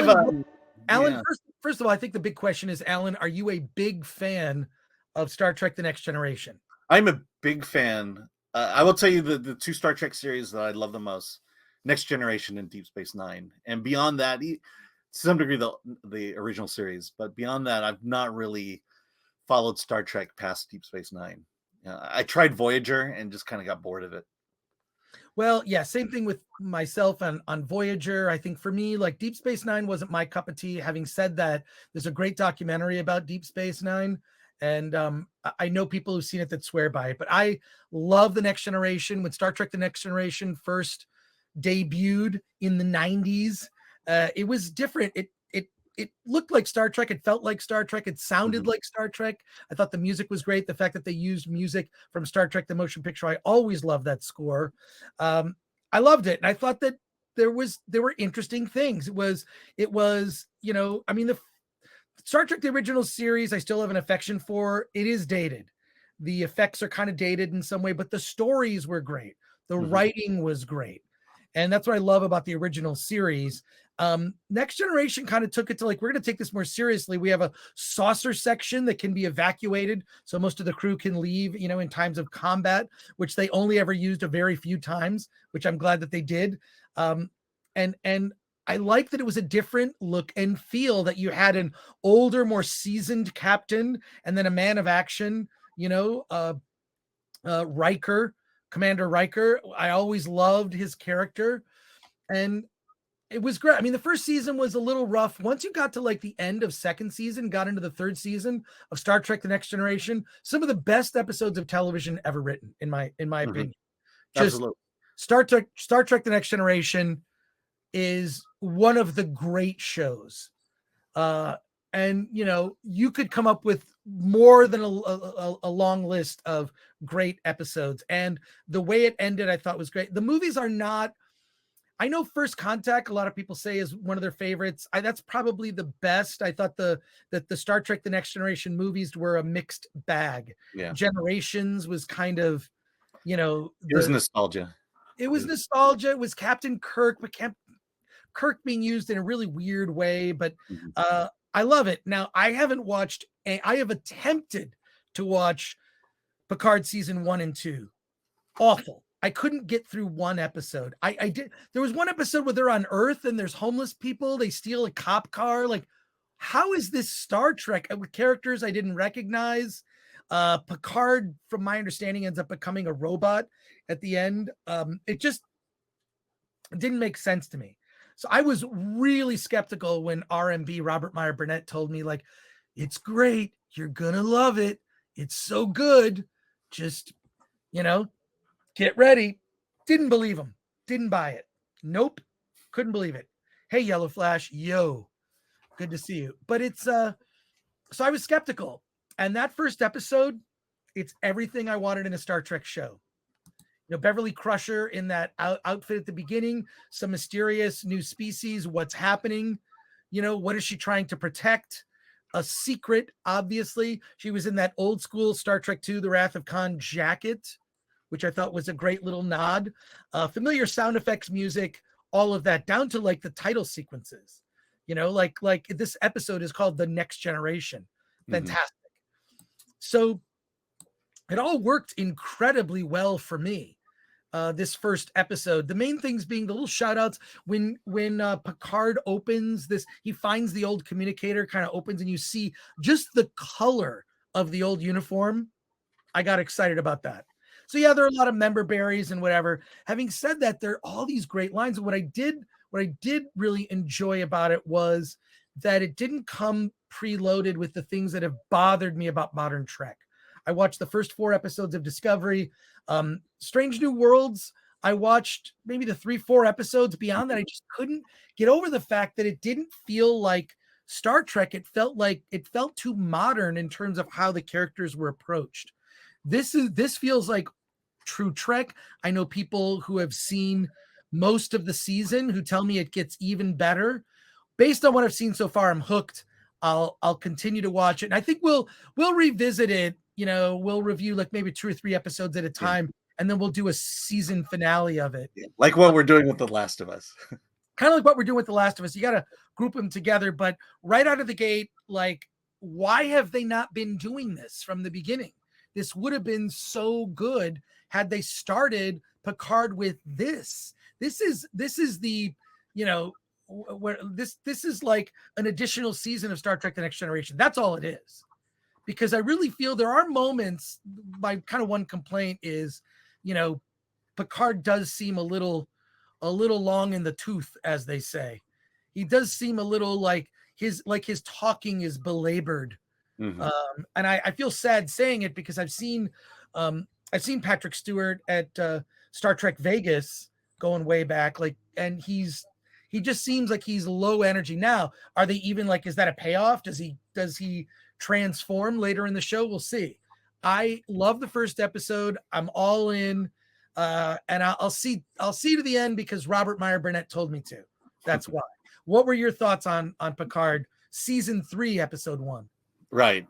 Alan, Alan, yeah. first of all, I think the big question is, Alan, are you a big fan of Star Trek: The Next Generation? I'm a big fan. I will tell you the two Star Trek series that I love the most: Next Generation and Deep Space Nine. And beyond that, to some degree, the original series. But beyond that, I've not really followed Star Trek past Deep Space Nine. I tried Voyager and just kind of got bored of it. Well, yeah, same thing with myself on Voyager. I think for me, like Deep Space Nine wasn't my cup of tea. Having said that, there's a great documentary about Deep Space Nine, and I know people who've seen it that swear by it. But I love The Next Generation. When Star Trek: The Next Generation first debuted in the '90s, it was different. It looked like Star Trek. It felt like Star Trek. It sounded like Star Trek. I thought the music was great. The fact that they used music from Star Trek: The Motion Picture, I always loved that score. I loved it, and I thought that there were interesting things. It was I mean, the Star Trek: The Original Series, I still have an affection for. It is dated. The effects are kind of dated in some way, but the stories were great. The writing was great. And that's what I love about the original series. Next Generation kind of took it to like, we're going to take this more seriously. We have a saucer section that can be evacuated, so most of the crew can leave, in times of combat, which they only ever used a very few times, which I'm glad that they did. And I like that it was a different look and feel, that you had an older, more seasoned captain, and then a man of action, Riker. Commander Riker. I always loved his character, and it was great. I mean, the first season was a little rough. Once you got to like the end of second season, got into the third season of Star Trek: The Next Generation, some of the best episodes of television ever written, in my opinion. Just Absolutely. Star Trek: The Next Generation is one of the great shows. And you could come up with more than a long list of great episodes, and the way it ended I thought was great. The movies are not, I know First Contact, a lot of people say, is one of their favorites. That's probably the best. I thought that the Star Trek: The Next Generation movies were a mixed bag. Yeah. Generations was kind of, it was nostalgia. It was nostalgia. It was Captain Kirk, but Kirk being used in a really weird way. But I love it. Now, I have attempted to watch Picard season 1 and 2. Awful. I couldn't get through one episode. I did. There was one episode where they're on Earth and there's homeless people. They steal a cop car. Like, how is this Star Trek with characters I didn't recognize? Picard, from my understanding, ends up becoming a robot at the end. It didn't make sense to me. So I was really skeptical when RMB, Robert Meyer Burnett, told me, like, it's great. You're going to love it. It's so good. Just, get ready. Didn't believe him. Didn't buy it. Nope. Couldn't believe it. Hey, Yellow Flash. Yo. Good to see you. But it's, so I was skeptical. And that first episode, it's everything I wanted in a Star Trek show. Beverly Crusher in that outfit at the beginning, some mysterious new species. What's happening? What is she trying to protect? A secret, obviously. She was in that old school Star Trek II, The Wrath of Khan jacket, which I thought was a great little nod. Familiar sound effects, music, all of that, down to like the title sequences. Like this episode is called The Next Generation. Fantastic. So it all worked incredibly well for me. This first episode, the main things being the little shout outs when Picard opens this, he finds the old communicator, kind of opens, and you see just the color of the old uniform. I got excited about that. So yeah, there are a lot of member berries and whatever. Having said that, there are all these great lines. And what I did really enjoy about it was that it didn't come preloaded with the things that have bothered me about modern Trek. I watched the first 4 episodes of Discovery. Strange New Worlds, I watched maybe the 3-4 episodes. Beyond that, I just couldn't get over the fact that it didn't feel like Star Trek. It felt too modern in terms of how the characters were approached. This feels like true Trek. I know people who have seen most of the season who tell me it gets even better. Based on what I've seen so far, I'm hooked. I'll continue to watch it. And I think we'll revisit it. We'll review like maybe 2 or 3 episodes at a time, and then we'll do a season finale of it. Like what we're doing with The Last of Us. kind of like what we're doing with The Last of Us. You got to group them together, but right out of the gate, like, why have they not been doing this from the beginning? This would have been so good had they started Picard with this. This is the, you know, where this is like an additional season of Star Trek: The Next Generation. That's all it is. Because I really feel there are moments. My kind of one complaint is, you know, Picard does seem a little long in the tooth, as they say. He does seem a little like his talking is belabored. Mhm. And I feel sad saying it because I've seen Patrick Stewart at Star Trek Vegas going way back, like, and he just seems like he's low energy now. Are they even like, is that a payoff? Does he transform later in the show? We'll see. I love the first episode. I'm all in. And I'll see to the end because Robert Meyer Burnett told me to. That's why. What were your thoughts on Picard season 3, episode 1? Right.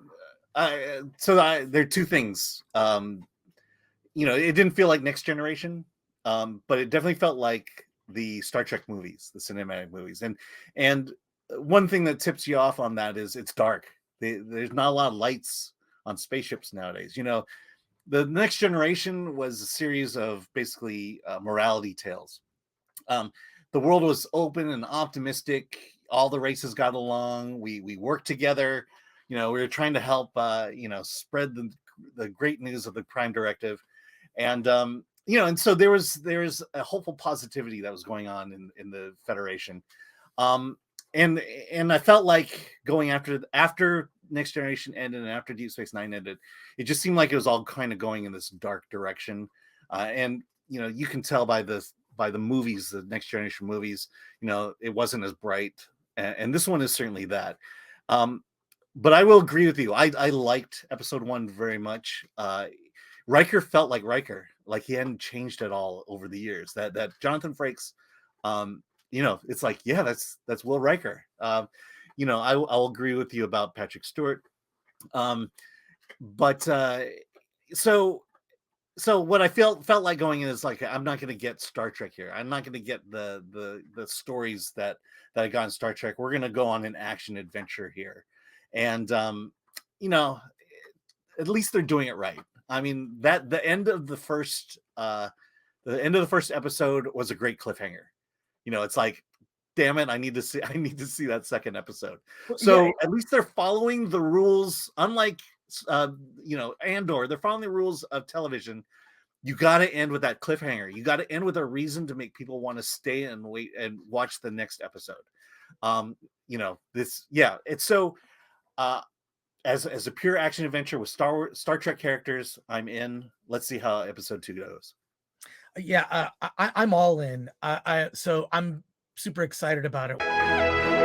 There are two things. You know, it didn't feel like Next Generation, but it definitely felt like the Star Trek movies, the cinematic movies. And one thing that tips you off on that is it's dark. There's not a lot of lights on spaceships nowadays. You know, the Next Generation was a series of basically morality tales. The world was open and optimistic. All the races got along. We worked together. You know, we were trying to help, you know, spread the great news of the Prime Directive. And, you know, and so there was a hopeful positivity that was going on in the Federation. And I felt like going after Next Generation ended and after Deep Space Nine ended, it just seemed like it was all kind of going in this dark direction. And, you know, you can tell by the movies, the Next Generation movies, you know, it wasn't as bright. And this one is certainly that. But I will agree with you. I liked episode 1 very much. Riker felt like Riker, like he hadn't changed at all over the years. That Jonathan Frakes, you know, it's like, yeah, that's Will Riker. You know, I'll agree with you about Patrick Stewart. But so what I felt like going in is like, I'm not going to get Star Trek here. I'm not going to get the stories that I got in Star Trek. We're going to go on an action adventure here. And, you know, at least they're doing it right. I mean, the end of the first episode was a great cliffhanger. You know, it's like, damn it, I need to see that second episode. So yeah, at least they're following the rules, unlike, you know, Andor, they're following the rules of television. You got to end with that cliffhanger. You got to end with a reason to make people want to stay and wait and watch the next episode. You know, it's so, as a pure action adventure with Star Trek characters, I'm in. Let's see how episode 2 goes. Yeah, I'm all in. So I'm super excited about it.